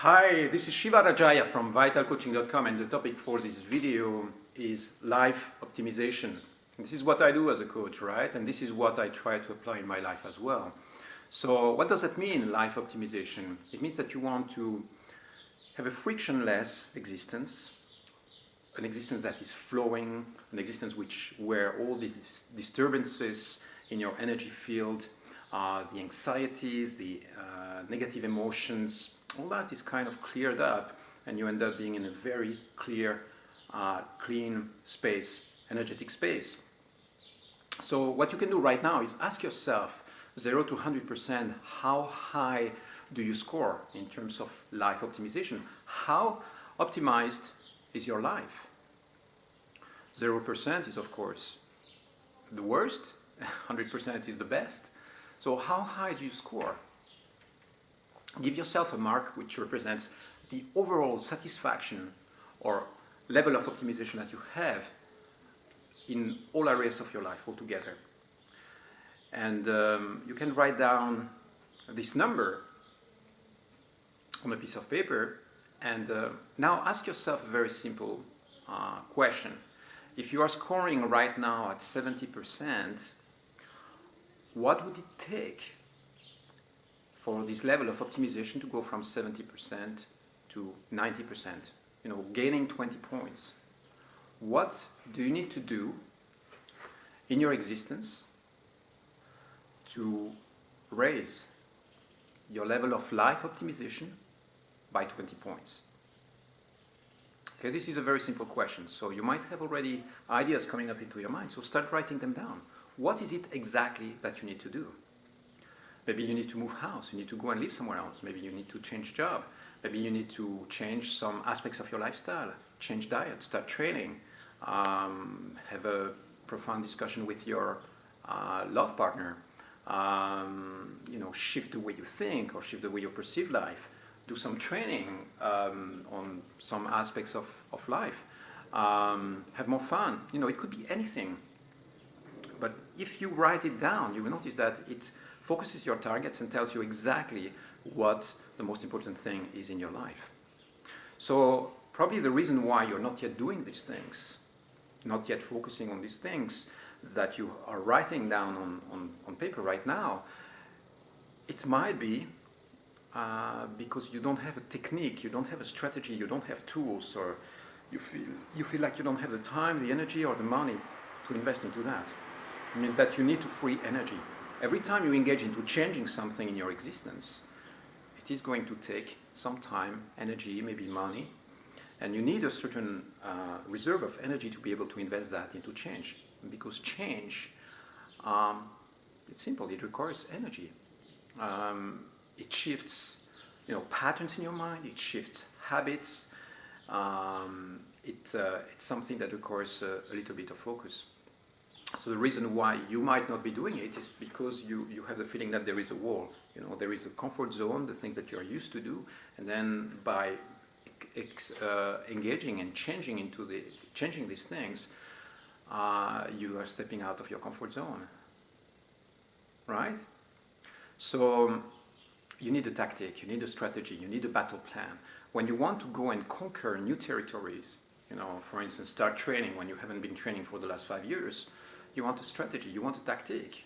Hi, this is Shiva Rajaya from vitalcoaching.com, and the topic for this video is life optimization. This is what I do as a coach, right? And this is what I try to apply in my life as well. So what does that mean, life optimization? It means that you want to have a frictionless existence, an existence that is flowing, an existence where all these disturbances in your energy field, the anxieties, the negative emotions, all that is kind of cleared up, and you end up being in a very clear, clean space, energetic space. So what you can do right now is ask yourself, 0 to 100%, how high do you score in terms of life optimization? How optimized is your life? 0% is, of course, the worst. 100% is the best. So how high do you score? Give yourself a mark which represents the overall satisfaction or level of optimization that you have in all areas of your life altogether. And you can write down this number on a piece of paper, and now ask yourself a very simple question. If you are scoring right now at 70%, what would it take for this level of optimization to go from 70% to 90%? You know, gaining 20 points. What do you need to do in your existence to raise your level of life optimization by 20 points? Okay, this is a very simple question, so you might have already ideas coming up into your mind, so start writing them down. What is it exactly that you need to do? Maybe you need to move house, you need to go and live somewhere else, maybe you need to change job, maybe you need to change some aspects of your lifestyle, change diet, start training, have a profound discussion with your love partner, shift the way you think or shift the way you perceive life, do some training on some aspects of life, have more fun. You know, it could be anything. But if you write it down, you will notice that it focuses your targets and tells you exactly what the most important thing is in your life. So probably the reason why you're not yet doing these things, not yet focusing on these things that you are writing down on paper right now, it might be because you don't have a technique, you don't have a strategy, you don't have tools, or you feel like you don't have the time, the energy, or the money to invest into that. It means that you need to free energy. Every time you engage into changing something in your existence, it is going to take some time, energy, maybe money, and you need a certain reserve of energy to be able to invest that into change. Because change, it's simple, it requires energy. It shifts, patterns in your mind, it shifts habits, it's something that requires a little bit of focus. So the reason why you might not be doing it is because you have the feeling that there is a wall. There is a comfort zone, the things that you're used to do, and then by engaging and changing these things, you are stepping out of your comfort zone, right? So you need a tactic, you need a strategy, you need a battle plan. When you want to go and conquer new territories, for instance, start training when you haven't been training for the last 5 years, you want a strategy, you want a tactic.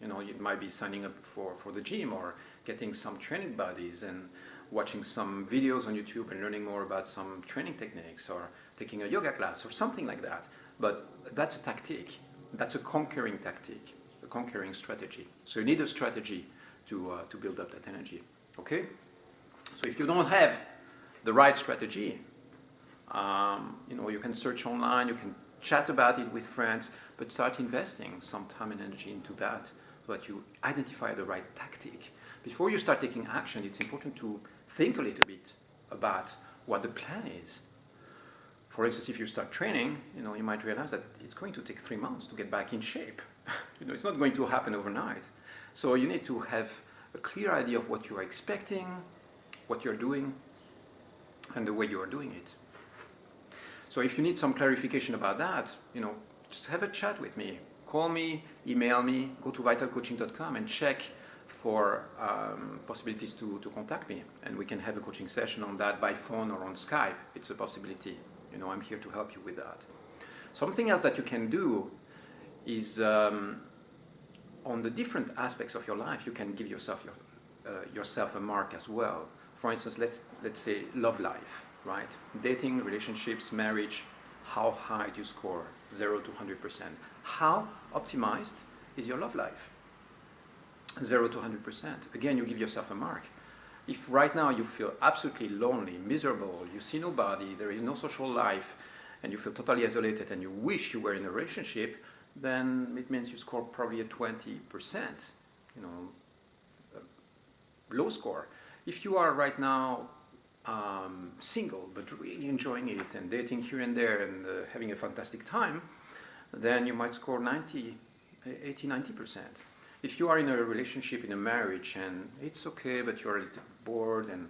You might be signing up for the gym, or getting some training buddies and watching some videos on YouTube and learning more about some training techniques, or taking a yoga class or something like that. But that's a tactic. That's a conquering tactic, a conquering strategy. So you need a strategy to build up that energy. Okay? So if you don't have the right strategy, you can search online, you can chat about it with friends, but start investing some time and energy into that so that you identify the right tactic. Before you start taking action, it's important to think a little bit about what the plan is. For instance, if you start training, you might realize that it's going to take 3 months to get back in shape. It's not going to happen overnight. So you need to have a clear idea of what you are expecting, what you're doing, and the way you are doing it. So if you need some clarification about that, just have a chat with me. Call me, email me, go to vitalcoaching.com and check for possibilities to contact me, and we can have a coaching session on that by phone or on Skype. It's a possibility. You know, I'm here to help you with that. Something else that you can do is on the different aspects of your life, you can give yourself yourself a mark as well. For instance, let's say love life, right? Dating, relationships, marriage. How high do you score? 0 to 100%. How optimized is your love life? 0 to 100%. Again, you give yourself a mark. If right now you feel absolutely lonely, miserable, you see nobody, there is no social life, and you feel totally isolated and you wish you were in a relationship, then it means you score probably a 20%, you know, low score. If you are right now single but really enjoying it and dating here and there and having a fantastic time, then you might score 90, 80, 90%. If you are in a relationship, in a marriage, and it's okay, but you're a little bored and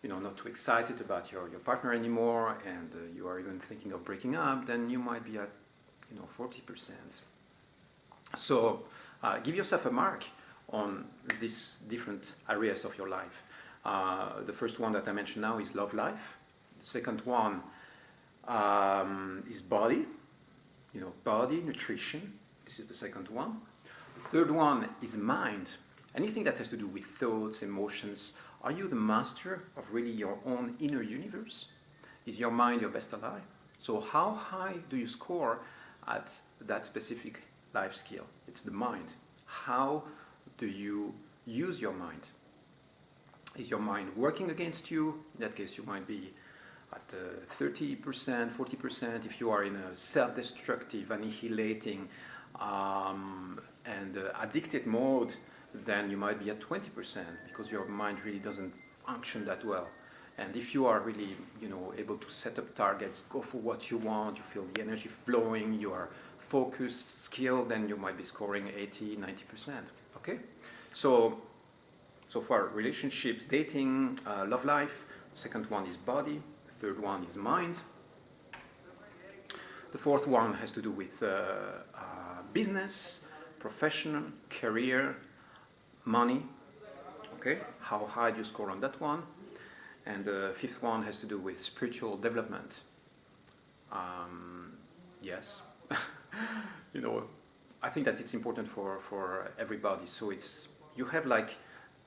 not too excited about your partner anymore, and you are even thinking of breaking up, then you might be at 40%. So give yourself a mark on these different areas of your life. The first one that I mentioned now is love life. The second one is body, body, nutrition. This is the second one. The third one is mind. Anything that has to do with thoughts, emotions. Are you the master of really your own inner universe? Is your mind your best ally? So how high do you score at that specific life skill? It's the mind. How do you use your mind? Is your mind working against you? In that case, you might be at 30%, 40%. If you are in a self-destructive, annihilating, and addicted mode, then you might be at 20% because your mind really doesn't function that well. And if you are really, able to set up targets, go for what you want, you feel the energy flowing, you are focused, skilled, then you might be scoring 80, 90%. Okay? So far, relationships, dating, love life. Second one is body. The third one is mind. The fourth one has to do with business, professional, career, money. Okay, how high do you score on that one? And the fifth one has to do with spiritual development. Yes, I think that it's important for everybody. So you have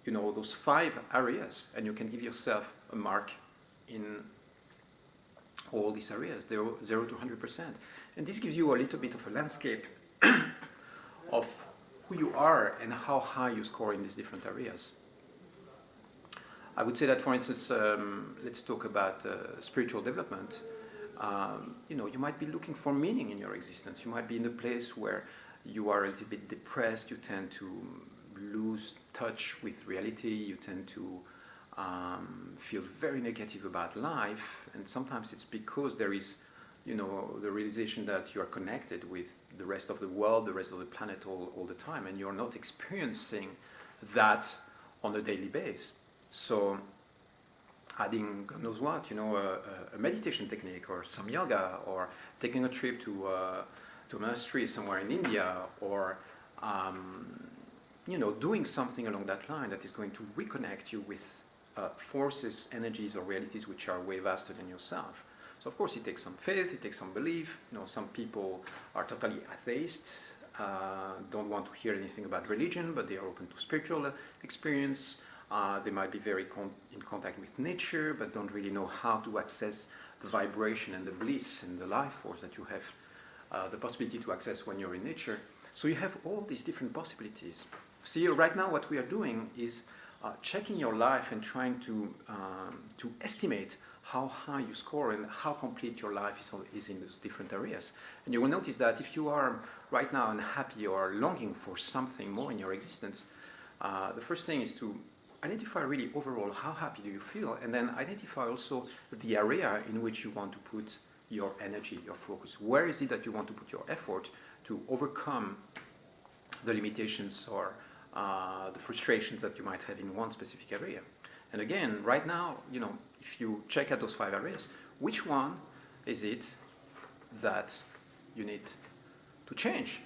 those 5 areas, and you can give yourself a mark in all these areas, 0 to 100%. And this gives you a little bit of a landscape of who you are and how high you score in these different areas. I would say that, for instance, let's talk about spiritual development. You might be looking for meaning in your existence. You might be in a place where you are a little bit depressed. You tend to lose touch with reality. You tend to feel very negative about life. And sometimes it's because there is the realization that you are connected with the rest of the world, the rest of the planet all the time, and you're not experiencing that on a daily basis. So adding, God knows what, a meditation technique or some yoga, or taking a trip to a monastery somewhere in India, or doing something along that line that is going to reconnect you with forces, energies, or realities which are way vaster than yourself. So of course it takes some faith, it takes some belief. Some people are totally atheist, don't want to hear anything about religion, but they are open to spiritual experience. They might be very in contact with nature, but don't really know how to access the vibration and the bliss and the life force that you have the possibility to access when you're in nature. So you have all these different possibilities. See, right now what we are doing is checking your life and trying to estimate how high you score and how complete your life is in those different areas. And you will notice that if you are right now unhappy or longing for something more in your existence, the first thing is to identify really overall how happy do you feel, and then identify also the area in which you want to put your energy, your focus. Where is it that you want to put your effort to overcome the limitations or the frustrations that you might have in one specific area? And again, right now, if you check out those 5 areas, which one is it that you need to change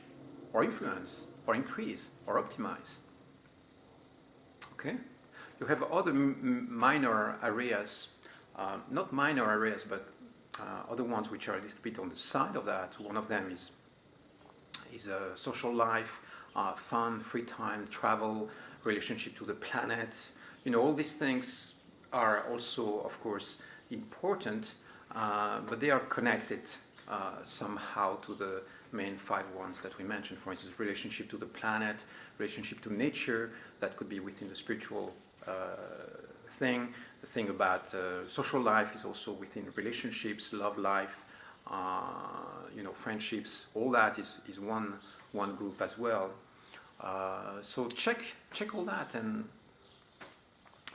or influence or increase or optimize? Okay? You have other minor areas, not minor areas, but other ones which are a little bit on the side of that. One of them is a social life, fun, free time, travel, relationship to the planet. You know, all these things are also, of course, important, but they are connected somehow to the main 5 ones that we mentioned. For instance, relationship to the planet, relationship to nature, that could be within the spiritual thing. The thing about social life is also within relationships, love life, you know, friendships. All that is one group as well. So check all that, and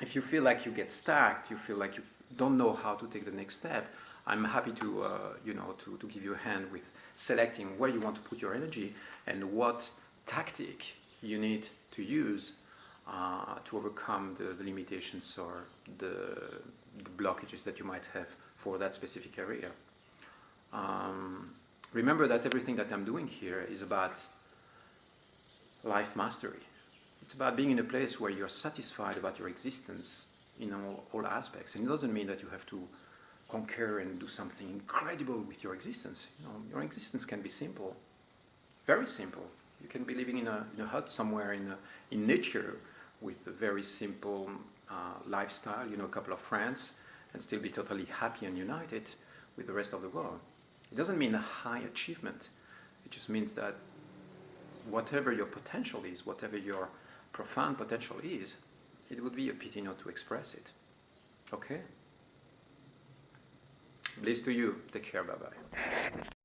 if you feel like you get stuck, you feel like you don't know how to take the next step, I'm happy to you know, to give you a hand with selecting where you want to put your energy and what tactic you need to use to overcome the limitations or the blockages that you might have for that specific area. Remember that everything that I'm doing here is about life mastery. It's about being in a place where you're satisfied about your existence in all aspects. And it doesn't mean that you have to conquer and do something incredible with your existence. You know, your existence can be simple, very simple. You can be living in a hut somewhere in nature with a very simple lifestyle, you know, a couple of friends, and still be totally happy and united with the rest of the world. It doesn't mean a high achievement. It just means that whatever your potential is, whatever your profound potential is, it would be a pity not to express it. Okay? Bliss to you. Take care. Bye-bye.